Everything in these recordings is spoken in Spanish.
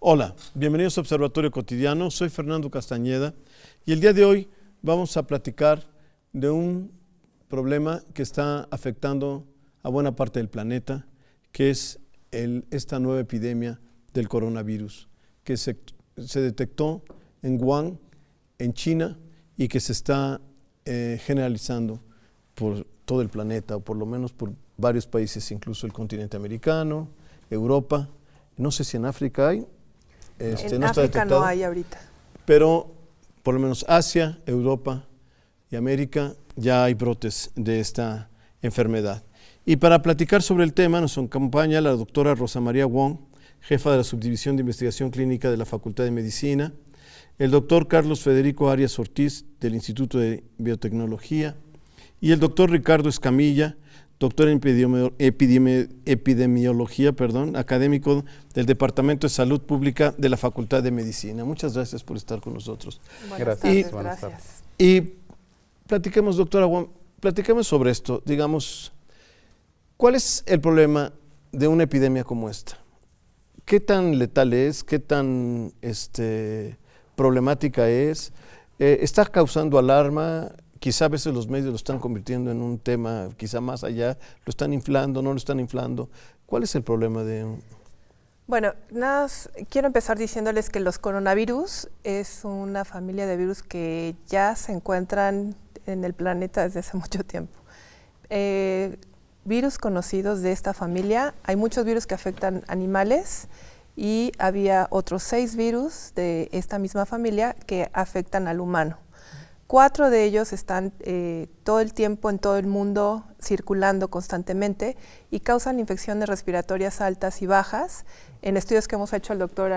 Hola, bienvenidos a Observatorio Cotidiano, soy Fernando Castañeda y el día de hoy vamos a platicar de un problema que está afectando a buena parte del planeta, que es esta nueva epidemia del coronavirus, que se detectó en Wuhan, en China, y que se está generalizando por todo el planeta, o por lo menos por varios países, incluso el continente americano, Europa. No sé si en África hay. En no África no hay ahorita. Pero por lo menos Asia, Europa y América ya hay brotes de esta enfermedad. Y para platicar sobre el tema nos acompaña la doctora Rosa María Wong, jefa de la Subdivisión de Investigación Clínica de la Facultad de Medicina, el doctor Carlos Federico Arias Ortiz del Instituto de Biotecnología y el doctor Ricardo Escamilla, doctor en epidemiología, académico del Departamento de Salud Pública de la Facultad de Medicina. Muchas gracias por estar con nosotros. Gracias. Y platiquemos, doctora Wong, platiquemos sobre esto. Digamos, ¿cuál es el problema de una epidemia como esta? ¿Qué tan letal es? ¿Qué tan problemática es? ¿Está causando alarma? Quizá a veces los medios lo están convirtiendo en un tema quizá más allá, lo están inflando, no lo están inflando. ¿Cuál es el problema de...? Bueno, quiero empezar diciéndoles que los coronavirus es una familia de virus que ya se encuentran en el planeta desde hace mucho tiempo. Virus conocidos de esta familia, hay muchos virus que afectan animales y había otros 6 virus de esta misma familia que afectan al humano. 4 de ellos están todo el tiempo en todo el mundo circulando constantemente y causan infecciones respiratorias altas y bajas. En estudios que hemos hecho el doctor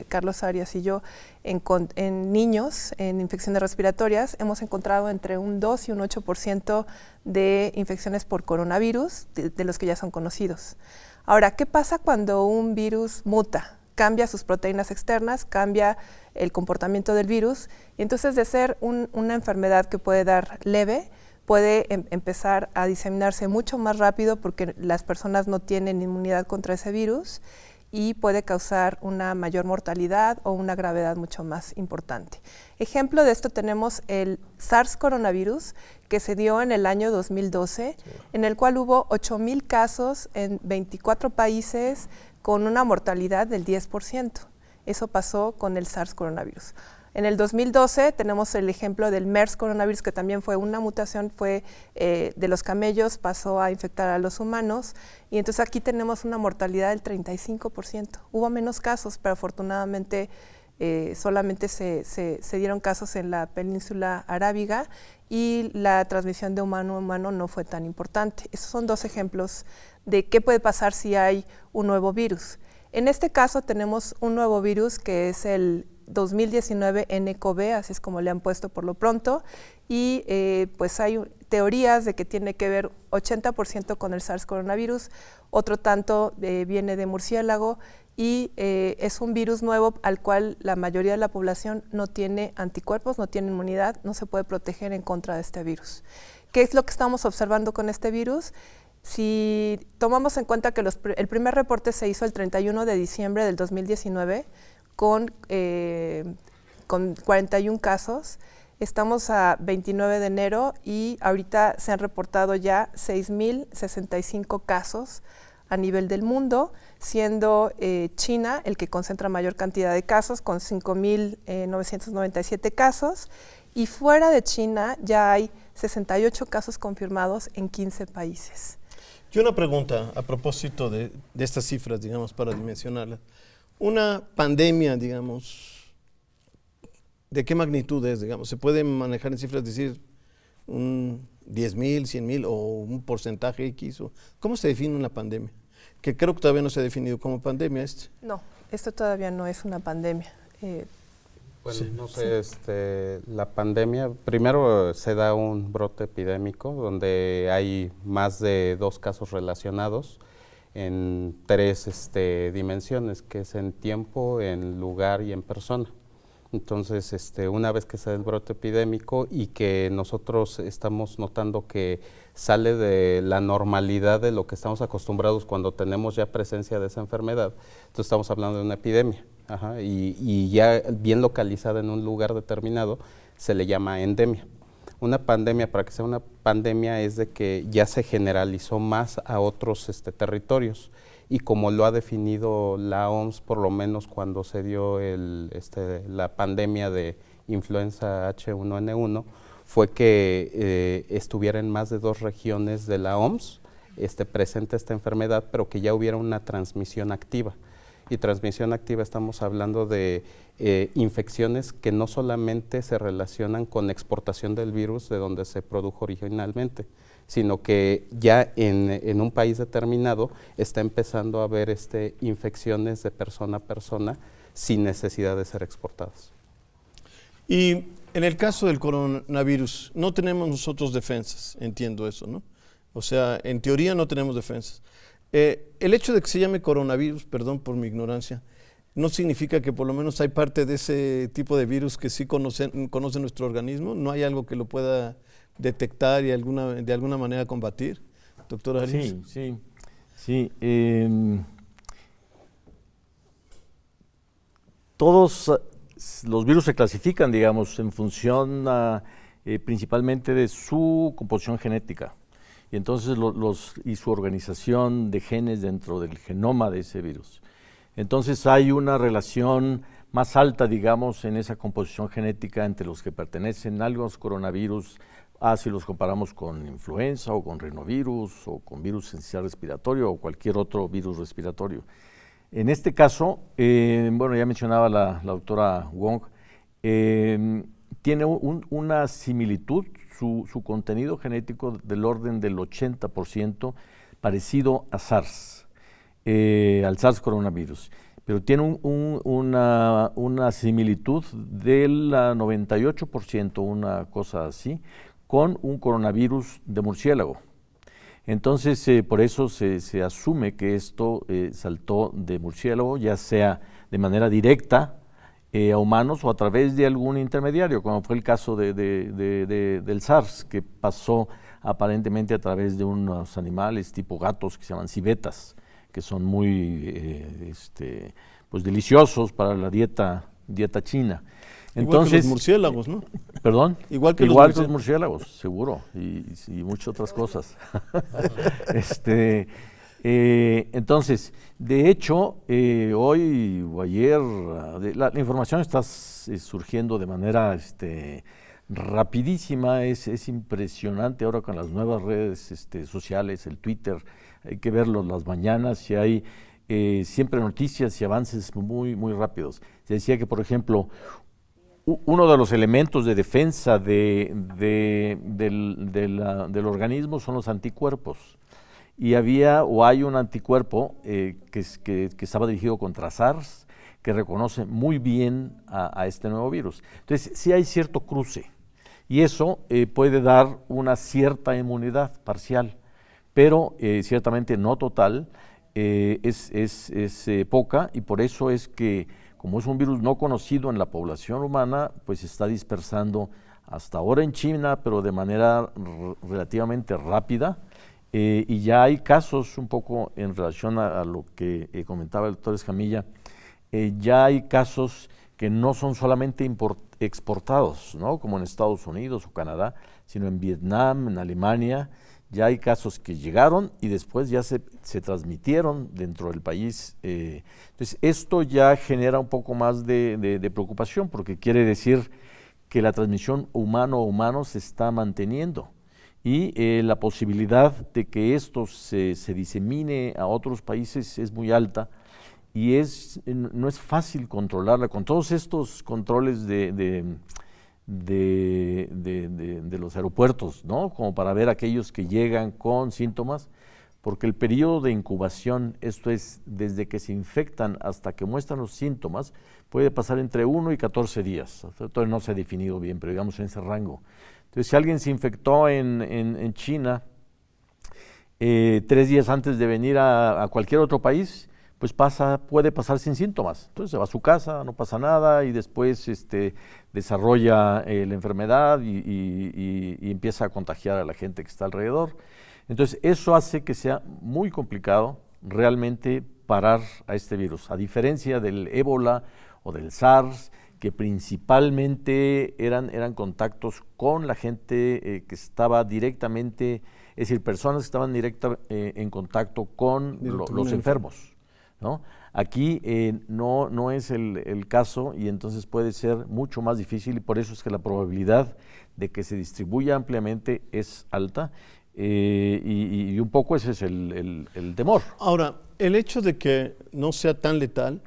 Carlos Arias y yo en niños en infecciones respiratorias hemos encontrado entre un 2 y un 8% de infecciones por coronavirus de los que ya son conocidos. Ahora, ¿qué pasa cuando un virus muta? Cambia sus proteínas externas, cambia el comportamiento del virus, y entonces de ser una enfermedad que puede dar leve, puede empezar a diseminarse mucho más rápido porque las personas no tienen inmunidad contra ese virus y puede causar una mayor mortalidad o una gravedad mucho más importante. Ejemplo de esto tenemos el SARS coronavirus que se dio en el año 2012, en el cual hubo 8,000 casos en 24 países con una mortalidad del 10%. Eso pasó con el SARS coronavirus. En el 2012 tenemos el ejemplo del MERS coronavirus, que también fue una mutación, de los camellos, pasó a infectar a los humanos, y entonces aquí tenemos una mortalidad del 35%. Hubo menos casos, pero afortunadamente solamente se dieron casos en la península arábiga y la transmisión de humano a humano no fue tan importante. Esos son 2 ejemplos de qué puede pasar si hay un nuevo virus. En este caso tenemos un nuevo virus que es el 2019 nCoV, así es como le han puesto por lo pronto, y pues hay teorías de que tiene que ver 80% con el SARS coronavirus, otro tanto viene de murciélago, y es un virus nuevo al cual la mayoría de la población no tiene anticuerpos, no tiene inmunidad, no se puede proteger en contra de este virus. ¿Qué es lo que estamos observando con este virus? Si tomamos en cuenta que el primer reporte se hizo el 31 de diciembre del 2019 con 41 casos, estamos a 29 de enero y ahorita se han reportado ya 6,065 casos a nivel del mundo, siendo China el que concentra mayor cantidad de casos con 5,997 casos, y fuera de China ya hay 68 casos confirmados en 15 países. Y una pregunta a propósito de estas cifras, digamos, para dimensionarlas. Una pandemia, digamos, ¿de qué magnitud es, digamos? ¿Se puede manejar en cifras, decir, un 10,000, 100,000 o un porcentaje X? ¿Cómo se define una pandemia? Que creo que todavía no se ha definido como pandemia. No, esto todavía no es una pandemia. Bueno, no sé, la pandemia, primero se da un brote epidémico donde hay más de 2 casos relacionados en 3 dimensiones, que es en tiempo, en lugar y en persona. Entonces, una vez que se da el brote epidémico y que nosotros estamos notando que sale de la normalidad de lo que estamos acostumbrados cuando tenemos ya presencia de esa enfermedad, entonces estamos hablando de una epidemia. Ajá, y ya bien localizada en un lugar determinado, se le llama endemia. Una pandemia, para que sea una pandemia, es de que ya se generalizó más a otros territorios, y como lo ha definido la OMS, por lo menos cuando se dio la pandemia de influenza H1N1, fue que estuviera en más de 2 regiones de la OMS presente esta enfermedad, pero que ya hubiera una transmisión activa. Y transmisión activa estamos hablando de infecciones que no solamente se relacionan con exportación del virus de donde se produjo originalmente, sino que ya en un país determinado está empezando a haber infecciones de persona a persona sin necesidad de ser exportadas. Y en el caso del coronavirus, no tenemos nosotros defensas, entiendo eso, ¿no? O sea, en teoría no tenemos defensas. El hecho de que se llame coronavirus, perdón por mi ignorancia, no significa que por lo menos hay parte de ese tipo de virus que sí conoce nuestro organismo. ¿No hay algo que lo pueda detectar y de alguna manera combatir? Doctor Arias. Sí. Todos los virus se clasifican, digamos, en función principalmente de su composición genética. Y entonces y su organización de genes dentro del genoma de ese virus. Entonces hay una relación más alta, digamos, en esa composición genética entre los que pertenecen a algunos coronavirus, si los comparamos con influenza o con rinovirus o con virus esencial respiratorio o cualquier otro virus respiratorio. En este caso, bueno, ya mencionaba la doctora Wong, tiene una similitud, su contenido genético del orden del 80% parecido a SARS, al SARS coronavirus, pero tiene una similitud del 98%, una cosa así, con un coronavirus de murciélago. Entonces, por eso se asume que esto saltó de murciélago, ya sea de manera directa a humanos o a través de algún intermediario, como fue el caso del SARS, que pasó aparentemente a través de unos animales tipo gatos que se llaman civetas, que son muy pues deliciosos para la dieta china. Entonces, igual que los murciélagos, ¿no? ¿Perdón? Igual que los murciélagos, seguro, y muchas otras cosas. Entonces, de hecho, hoy o ayer, la información está surgiendo de manera rapidísima, es impresionante ahora con las nuevas redes sociales, el Twitter, hay que verlo las mañanas y hay siempre noticias y avances muy, muy rápidos. Se decía que, por ejemplo, uno de los elementos de defensa del organismo son los anticuerpos. Y hay un anticuerpo que estaba dirigido contra SARS, que reconoce muy bien a este nuevo virus. Entonces, sí hay cierto cruce, y eso puede dar una cierta inmunidad parcial, pero ciertamente no total, es poca, y por eso es que, como es un virus no conocido en la población humana, pues se está dispersando hasta ahora en China, pero de manera relativamente rápida. Y ya hay casos, un poco en relación a lo que comentaba el doctor Escamilla, ya hay casos que no son solamente exportados, ¿no? Como en Estados Unidos o Canadá, sino en Vietnam, en Alemania. Ya hay casos que llegaron y después ya se transmitieron dentro del país. Entonces, esto ya genera un poco más de preocupación, porque quiere decir que la transmisión humano a humano se está manteniendo. Y la posibilidad de que esto se disemine a otros países es muy alta, y no es fácil controlarla con todos estos controles de los aeropuertos, ¿no? Como para ver aquellos que llegan con síntomas, porque el periodo de incubación, esto es desde que se infectan hasta que muestran los síntomas, puede pasar entre 1 y 14 días. Todavía no se ha definido bien, pero digamos en ese rango. Entonces, si alguien se infectó en China 3 días antes de venir a cualquier otro país, pues puede pasar sin síntomas. Entonces se va a su casa, no pasa nada, y después desarrolla la enfermedad y empieza a contagiar a la gente que está alrededor. Entonces eso hace que sea muy complicado realmente parar a este virus, a diferencia del ébola o del SARS, que principalmente eran contactos con la gente que estaba directamente, es decir, personas que estaban en contacto con los enfermos, ¿no? Aquí no es el caso, y entonces puede ser mucho más difícil, y por eso es que la probabilidad de que se distribuya ampliamente es alta, y un poco ese es el temor. Ahora, el hecho de que no sea tan letal,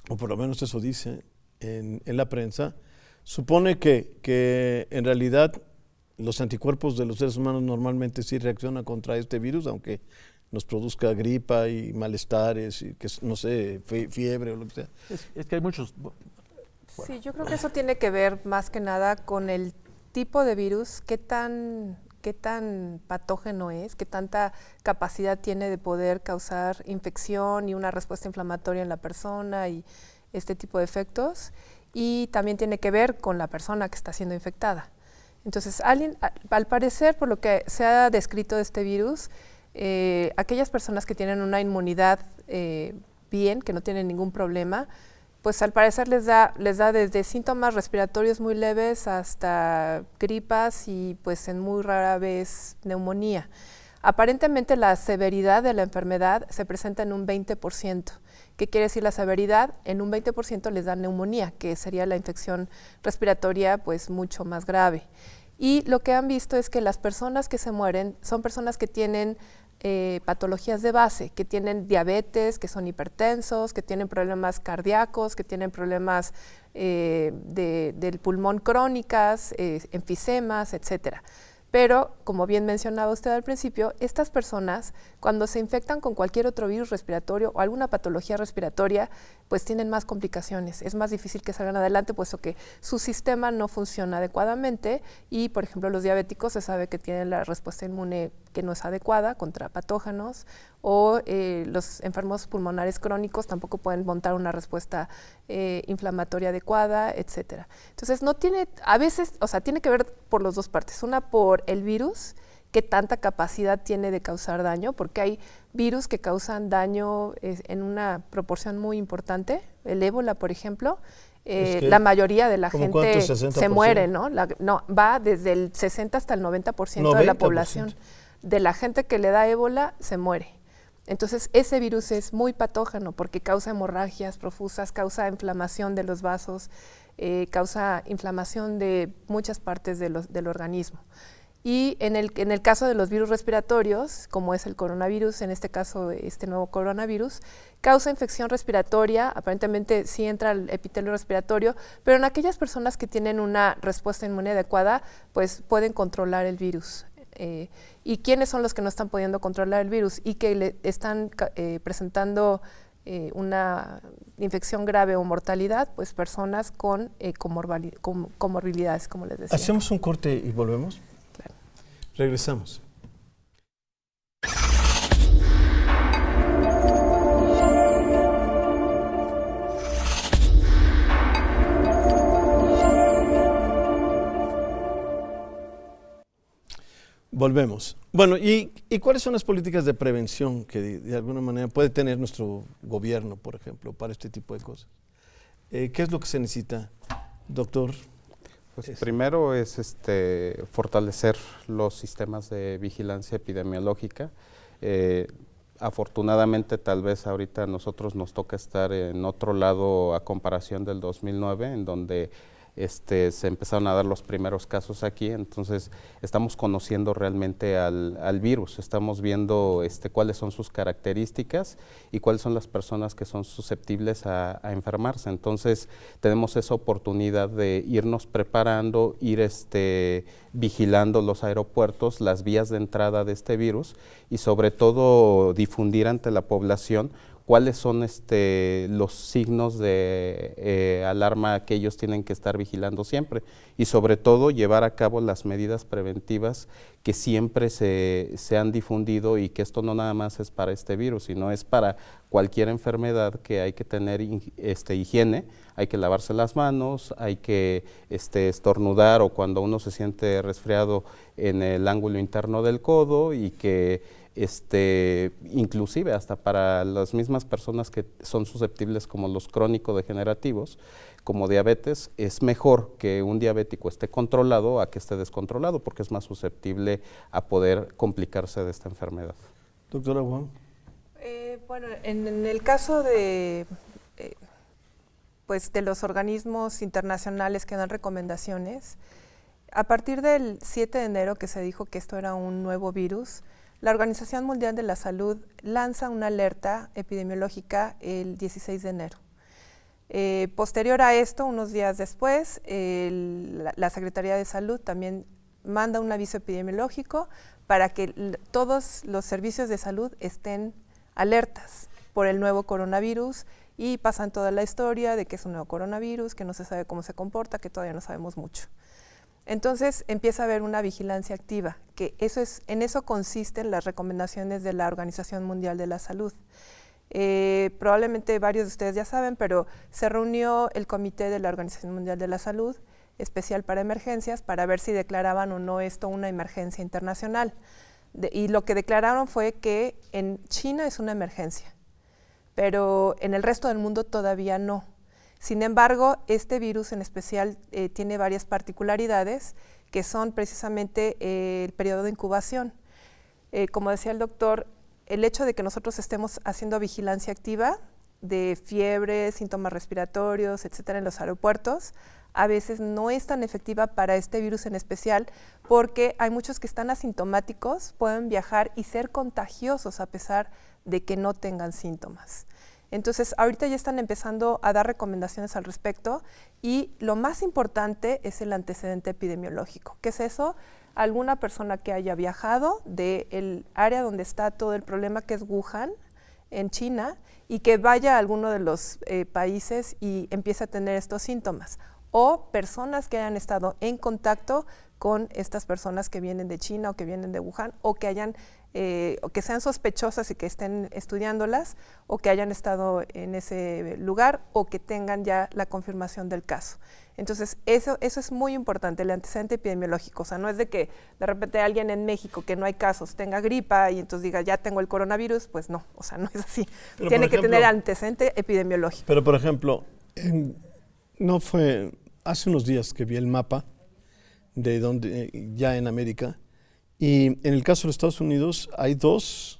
o por lo menos eso dice en la prensa, supone que en realidad los anticuerpos de los seres humanos normalmente sí reaccionan contra este virus, aunque nos produzca gripa y malestares y que no sé, fiebre o lo que sea. Es que hay muchos... Sí, yo creo que eso tiene que ver más que nada con el tipo de virus, qué tan patógeno es, qué tanta capacidad tiene de poder causar infección y una respuesta inflamatoria en la persona y este tipo de efectos, y también tiene que ver con la persona que está siendo infectada. Entonces, al parecer, por lo que se ha descrito de este virus, aquellas personas que tienen una inmunidad bien, que no tienen ningún problema, pues al parecer les da desde síntomas respiratorios muy leves hasta gripas y pues en muy rara vez neumonía. Aparentemente la severidad de la enfermedad se presenta en un 20%. ¿Qué quiere decir la severidad? En un 20% les da neumonía, que sería la infección respiratoria pues mucho más grave. Y lo que han visto es que las personas que se mueren son personas que tienen patologías de base, que tienen diabetes, que son hipertensos, que tienen problemas cardíacos, que tienen problemas del pulmón crónicas, enfisemas, etcétera. Pero, como bien mencionaba usted al principio, estas personas, cuando se infectan con cualquier otro virus respiratorio o alguna patología respiratoria, pues tienen más complicaciones. Es más difícil que salgan adelante, puesto que su sistema no funciona adecuadamente y, por ejemplo, los diabéticos se sabe que tienen la respuesta inmune que no es adecuada contra patógenos, o los enfermos pulmonares crónicos tampoco pueden montar una respuesta inflamatoria adecuada, etcétera. Entonces, no tiene, a veces, o sea, tiene que ver por las dos partes. Una, por el virus, qué tanta capacidad tiene de causar daño, porque hay virus que causan daño en una proporción muy importante. El ébola, por ejemplo, la mayoría de la gente se muere, ¿no? No, va desde el 60 hasta el 90% de la población de la gente que le da ébola se muere. Entonces, ese virus es muy patógeno porque causa hemorragias profusas, causa inflamación de los vasos, causa inflamación de muchas partes del organismo. Y en el caso de los virus respiratorios, como es el coronavirus, en este caso este nuevo coronavirus, causa infección respiratoria, aparentemente sí entra al epitelio respiratorio, pero en aquellas personas que tienen una respuesta inmune adecuada, pues pueden controlar el virus. ¿Y quiénes son los que no están pudiendo controlar el virus y que le están presentando una infección grave o mortalidad? Pues personas con comorbilidades, como les decía. ¿Hacemos un corte y volvemos? Claro. Regresamos. Volvemos. Bueno, ¿y cuáles son las políticas de prevención que de alguna manera puede tener nuestro gobierno, por ejemplo, para este tipo de cosas? ¿Qué es lo que se necesita, doctor? Pues primero es fortalecer los sistemas de vigilancia epidemiológica. Afortunadamente, tal vez ahorita a nosotros nos toca estar en otro lado a comparación del 2009, en donde se empezaron a dar los primeros casos aquí. Entonces estamos conociendo realmente al virus, estamos viendo cuáles son sus características y cuáles son las personas que son susceptibles a enfermarse. Entonces tenemos esa oportunidad de irnos preparando, ir vigilando los aeropuertos, las vías de entrada de este virus y sobre todo difundir ante la población cuáles son los signos de alarma que ellos tienen que estar vigilando siempre y sobre todo llevar a cabo las medidas preventivas que siempre se han difundido y que esto no nada más es para este virus, sino es para cualquier enfermedad que hay que tener higiene, hay que lavarse las manos, hay que estornudar o cuando uno se siente resfriado en el ángulo interno del codo y que inclusive hasta para las mismas personas que son susceptibles como los crónico-degenerativos, como diabetes, es mejor que un diabético esté controlado a que esté descontrolado, porque es más susceptible a poder complicarse de esta enfermedad. Doctora Wong. Bueno, en el caso de los organismos internacionales que dan recomendaciones, a partir del 7 de enero que se dijo que esto era un nuevo virus, la Organización Mundial de la Salud lanza una alerta epidemiológica el 16 de enero. Posterior a esto, unos días después, la Secretaría de Salud también manda un aviso epidemiológico para que todos los servicios de salud estén alertas por el nuevo coronavirus y pasan toda la historia de que es un nuevo coronavirus, que no se sabe cómo se comporta, que todavía no sabemos mucho. Entonces empieza a haber una vigilancia activa, que en eso consisten las recomendaciones de la Organización Mundial de la Salud. Probablemente varios de ustedes ya saben, pero se reunió el comité de la Organización Mundial de la Salud, especial para emergencias, para ver si declaraban o no esto una emergencia internacional. Y lo que declararon fue que en China es una emergencia, pero en el resto del mundo todavía no. Sin embargo, este virus en especial tiene varias particularidades que son precisamente el periodo de incubación. Como decía el doctor, el hecho de que nosotros estemos haciendo vigilancia activa de fiebre, síntomas respiratorios, etcétera, en los aeropuertos, a veces no es tan efectiva para este virus en especial porque hay muchos que están asintomáticos, pueden viajar y ser contagiosos a pesar de que no tengan síntomas. Entonces, ahorita ya están empezando a dar recomendaciones al respecto y lo más importante es el antecedente epidemiológico. ¿Qué es eso? Alguna persona que haya viajado del área donde está todo el problema, que es Wuhan, en China, y que vaya a alguno de los países y empiece a tener estos síntomas. O personas que hayan estado en contacto con estas personas que vienen de China o que vienen de Wuhan o que hayan o que sean sospechosas y que estén estudiándolas o que hayan estado en ese lugar o que tengan ya la confirmación del caso. Entonces, eso es muy importante, el antecedente epidemiológico. O sea, no es de que de repente alguien en México que no hay casos tenga gripa y entonces diga, ya tengo el coronavirus, pues no, o sea, no es así. Pero tiene que tener antecedente epidemiológico. Pero, por ejemplo, no fue hace unos días que vi el mapa de donde ya en América, y en el caso de los Estados Unidos hay 2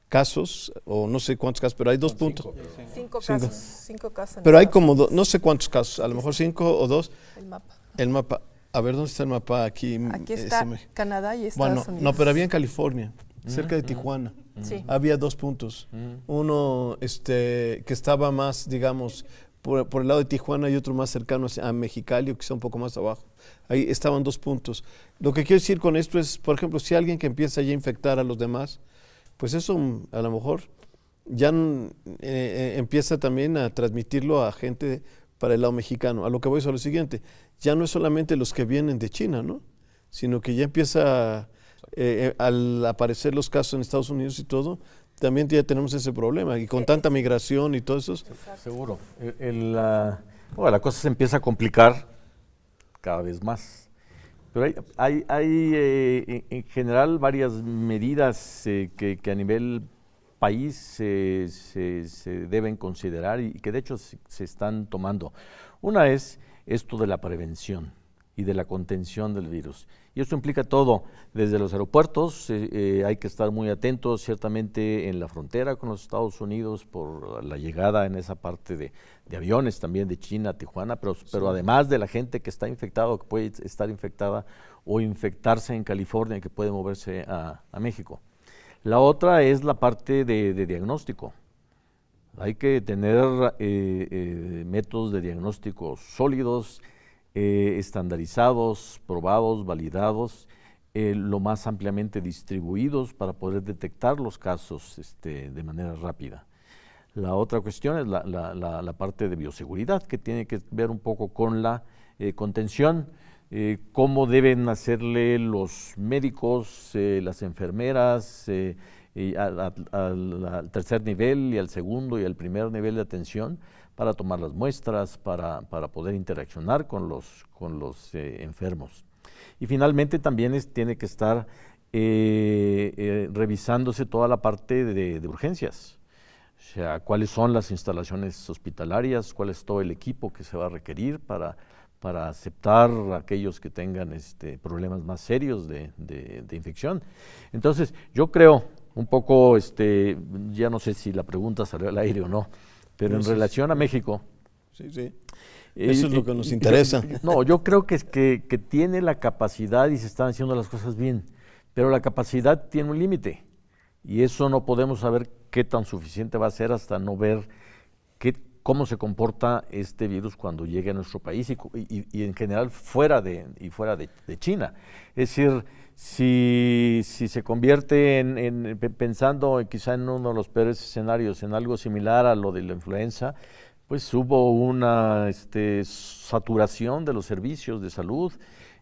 casos, o no sé cuántos casos, pero hay 2 puntos. 5 casos. Pero hay como, no sé cuántos casos, a lo mejor 5 o 2. El mapa. A ver, ¿dónde está el mapa? Aquí está Canadá y Estados Unidos. No, pero había en California, cerca de Tijuana. Sí. Había 2 puntos. Uno que estaba más, digamos, por el lado de Tijuana y otro más cercano a Mexicali, o quizá un poco más abajo. Ahí estaban 2 puntos. Lo que quiero decir con esto es, por ejemplo, si alguien que empieza ya a infectar a los demás, pues eso a lo mejor ya empieza también a transmitirlo a gente para el lado mexicano. A lo que voy es a lo siguiente, ya no es solamente los que vienen de China, ¿no? Sino que ya empieza, al aparecer los casos en Estados Unidos y todo, también ya tenemos ese problema, y con tanta migración y todo eso. Seguro. La cosa se empieza a complicar cada vez más. Pero hay en general varias medidas que a nivel país se deben considerar y que de hecho se están tomando. Una es esto de la prevención y de la contención del virus. Y esto implica todo, desde los aeropuertos, hay que estar muy atentos ciertamente en la frontera con los Estados Unidos por la llegada en esa parte de aviones también de China a Tijuana, pero además de la gente que está infectada o que puede estar infectada o infectarse en California y que puede moverse a México. La otra es la parte de diagnóstico. Hay que tener métodos de diagnóstico sólidos, estandarizados, probados, validados, lo más ampliamente distribuidos para poder detectar los casos de manera rápida. La otra cuestión es la parte de bioseguridad, que tiene que ver un poco con la contención, cómo deben hacerle los médicos, las enfermeras, al tercer nivel y al segundo y al primer nivel de atención para tomar las muestras, para poder interaccionar con los enfermos. Y finalmente también tiene que estar revisándose toda la parte de urgencias. O sea, cuáles son las instalaciones hospitalarias, cuál es todo el equipo que se va a requerir para aceptar a aquellos que tengan problemas más serios de infección. Entonces, yo creo, un poco, ya no sé si la pregunta salió al aire o no, pero en relación a México. Sí, sí. Eso es lo que nos interesa. Yo creo que tiene la capacidad y se están haciendo las cosas bien, pero la capacidad tiene un límite y eso no podemos saber qué tan suficiente va a ser hasta no ver cómo se comporta este virus cuando llegue a nuestro país y en general fuera de China. Es decir, si se convierte pensando quizá en uno de los peores escenarios, en algo similar a lo de la influenza, pues hubo una saturación de los servicios de salud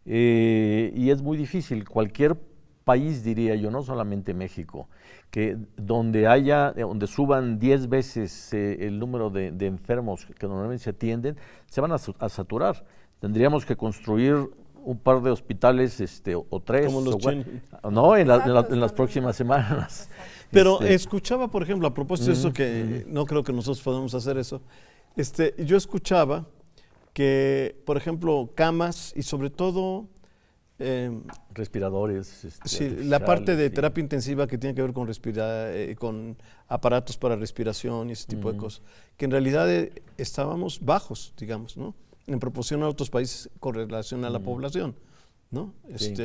y es muy difícil. Cualquier país, diría yo, no solamente México, que donde suban 10 veces el número de enfermos que normalmente se atienden, se van a saturar. Tendríamos que construir un par de hospitales o 3 como los chinos. No, en las próximas semanas. Pero escuchaba, por ejemplo, a propósito de eso, que no creo que nosotros podamos hacer eso, yo escuchaba que, por ejemplo, camas y sobre todo respiradores. Sí, la parte de terapia intensiva que tiene que ver con aparatos para respiración y ese tipo de cosas, que en realidad estábamos bajos, digamos, ¿no? En proporción a otros países con relación a la población, ¿no? Sí.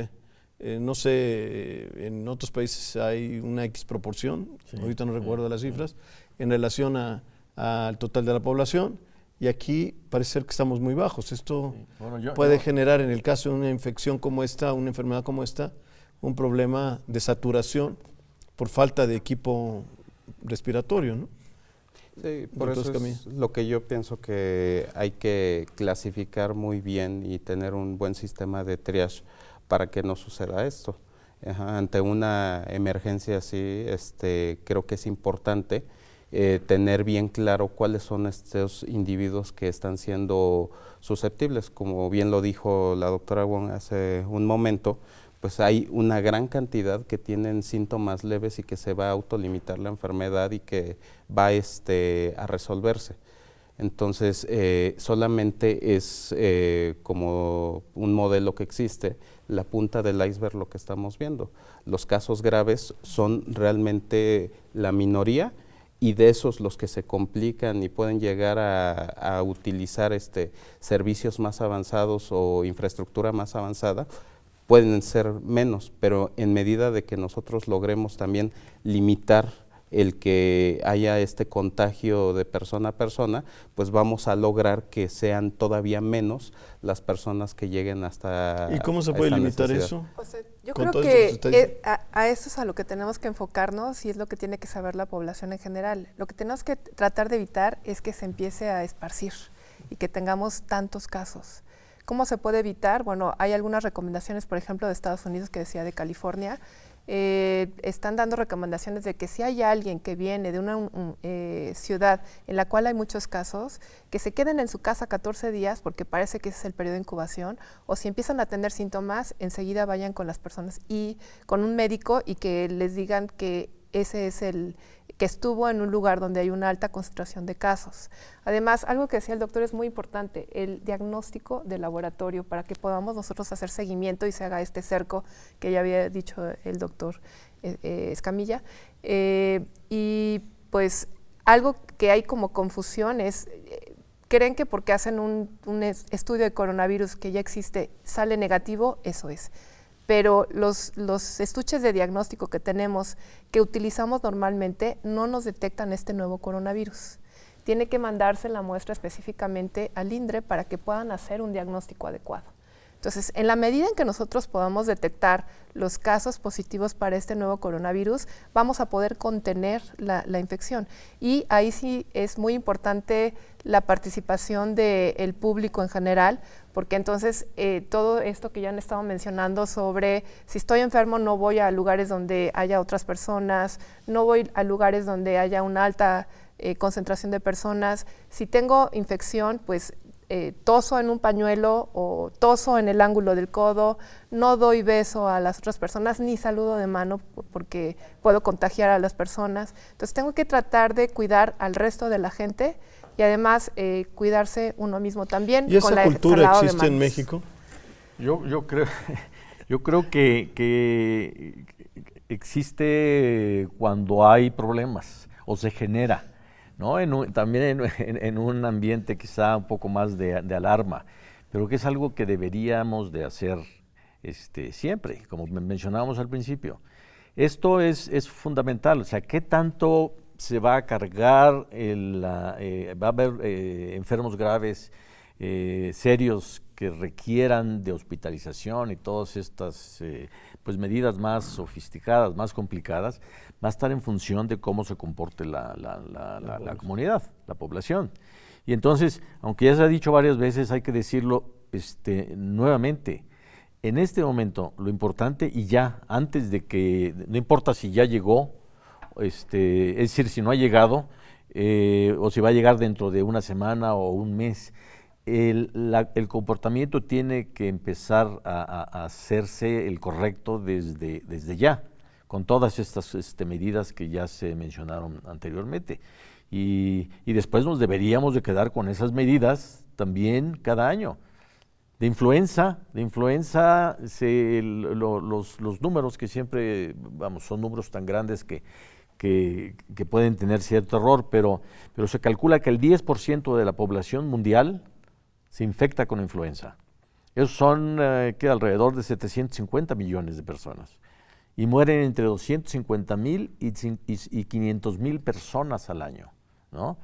No sé, en otros países hay una X proporción, ahorita no recuerdo las cifras, en relación al total de la población. Y aquí parece ser que estamos muy bajos. Esto puede generar, en el caso de una infección como esta, una enfermedad como esta, un problema de saturación por falta de equipo respiratorio, ¿no? Sí, por eso es lo que yo pienso que hay que clasificar muy bien y tener un buen sistema de triage para que no suceda esto. Ante una emergencia así, creo que es importante tener bien claro cuáles son estos individuos que están siendo susceptibles. Como bien lo dijo la doctora Wong hace un momento, pues hay una gran cantidad que tienen síntomas leves y que se va a autolimitar la enfermedad y que va a resolverse. Entonces, solamente es como un modelo que existe, la punta del iceberg lo que estamos viendo. Los casos graves son realmente la minoría, y de esos los que se complican y pueden llegar a utilizar servicios más avanzados o infraestructura más avanzada, pueden ser menos, pero en medida de que nosotros logremos también limitar el que haya este contagio de persona a persona, pues vamos a lograr que sean todavía menos las personas que lleguen hasta. ¿Y cómo se puede limitar eso? O sea, yo creo que a eso es a lo que tenemos que enfocarnos y es lo que tiene que saber la población en general. Lo que tenemos que tratar de evitar es que se empiece a esparcir y que tengamos tantos casos. ¿Cómo se puede evitar? Bueno, hay algunas recomendaciones, por ejemplo, de Estados Unidos, que decía de California. Están dando recomendaciones de que si hay alguien que viene de una ciudad en la cual hay muchos casos, que se queden en su casa 14 días, porque parece que ese es el periodo de incubación, o si empiezan a tener síntomas, enseguida vayan con las personas y con un médico y que les digan que ese es que estuvo en un lugar donde hay una alta concentración de casos. Además, algo que decía el doctor es muy importante, el diagnóstico de laboratorio, para que podamos nosotros hacer seguimiento y se haga este cerco que ya había dicho el doctor Escamilla. Y pues algo que hay como confusión es, creen que porque hacen un estudio de coronavirus que ya existe, sale negativo, eso es. Pero los estuches de diagnóstico que tenemos, que utilizamos normalmente, no nos detectan este nuevo coronavirus. Tiene que mandarse la muestra específicamente al INDRE para que puedan hacer un diagnóstico adecuado. Entonces, en la medida en que nosotros podamos detectar los casos positivos para este nuevo coronavirus, vamos a poder contener la infección. Y ahí sí es muy importante la participación del público en general, porque entonces todo esto que ya han estado mencionando sobre si estoy enfermo no voy a lugares donde haya otras personas, no voy a lugares donde haya una alta concentración de personas. Si tengo infección, pues toso en un pañuelo o toso en el ángulo del codo, no doy beso a las otras personas ni saludo de mano porque puedo contagiar a las personas. Entonces tengo que tratar de cuidar al resto de la gente y además cuidarse uno mismo también. ¿Y esa cultura existe en México? Yo creo que existe cuando hay problemas o se genera, ¿no? También en un ambiente quizá un poco más de alarma, pero que es algo que deberíamos de hacer siempre, como mencionábamos al principio. Esto es fundamental, o sea, ¿qué tanto se va a cargar? Va a haber enfermos graves, serios, que requieran de hospitalización y todas estas pues medidas más sofisticadas, más complicadas, va a estar en función de cómo se comporte la comunidad, la población. Y entonces, aunque ya se ha dicho varias veces, hay que decirlo nuevamente. En este momento, lo importante, y ya, antes de que, no importa si ya llegó, es decir, si no ha llegado, o si va a llegar dentro de una semana o un mes, el comportamiento tiene que empezar a hacerse el correcto desde ya, con todas estas medidas que ya se mencionaron anteriormente. Y después nos deberíamos de quedar con esas medidas también cada año. De influenza, los números que siempre, son números tan grandes que pueden tener cierto error, pero se calcula que el 10% de la población mundial se infecta con influenza. Esos son alrededor de 750 millones de personas. Y mueren entre 250,000 y 500,000 personas al año, ¿no?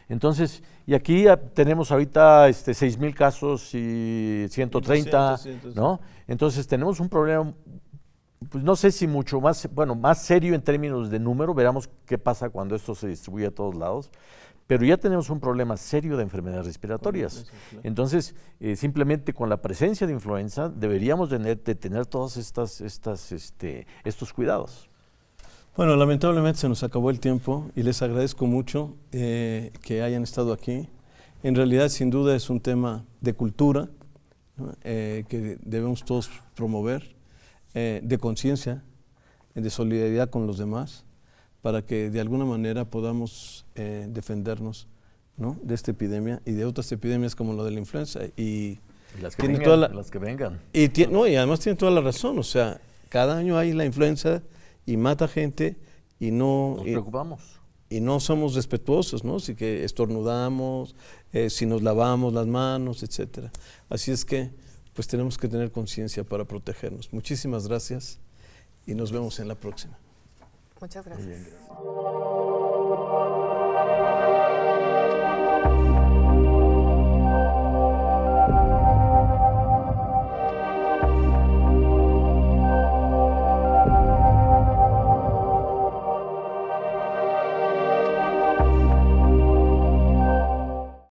Entonces, y aquí tenemos ahorita 6,000 casos y 130, ¿no? Entonces tenemos un problema, pues no sé si mucho más, más serio en términos de número, veremos qué pasa cuando esto se distribuye a todos lados, pero ya tenemos un problema serio de enfermedades respiratorias. Entonces, simplemente con la presencia de influenza deberíamos de tener todos estos cuidados. Bueno, lamentablemente se nos acabó el tiempo y les agradezco mucho que hayan estado aquí. En realidad, sin duda, es un tema de cultura, ¿no? Que debemos todos promover, de conciencia, de solidaridad con los demás, para que de alguna manera podamos defendernos, ¿no?, de esta epidemia y de otras epidemias como lo de la influenza. Y las que vengan. Y además tiene toda la razón, o sea, cada año hay la influenza y mata gente y no... Nos preocupamos. Y no somos respetuosos, ¿no? Si que estornudamos, si nos lavamos las manos, etcétera. Así es que, pues tenemos que tener conciencia para protegernos. Muchísimas gracias y nos vemos en la próxima. Muchas gracias. Muy bien, gracias.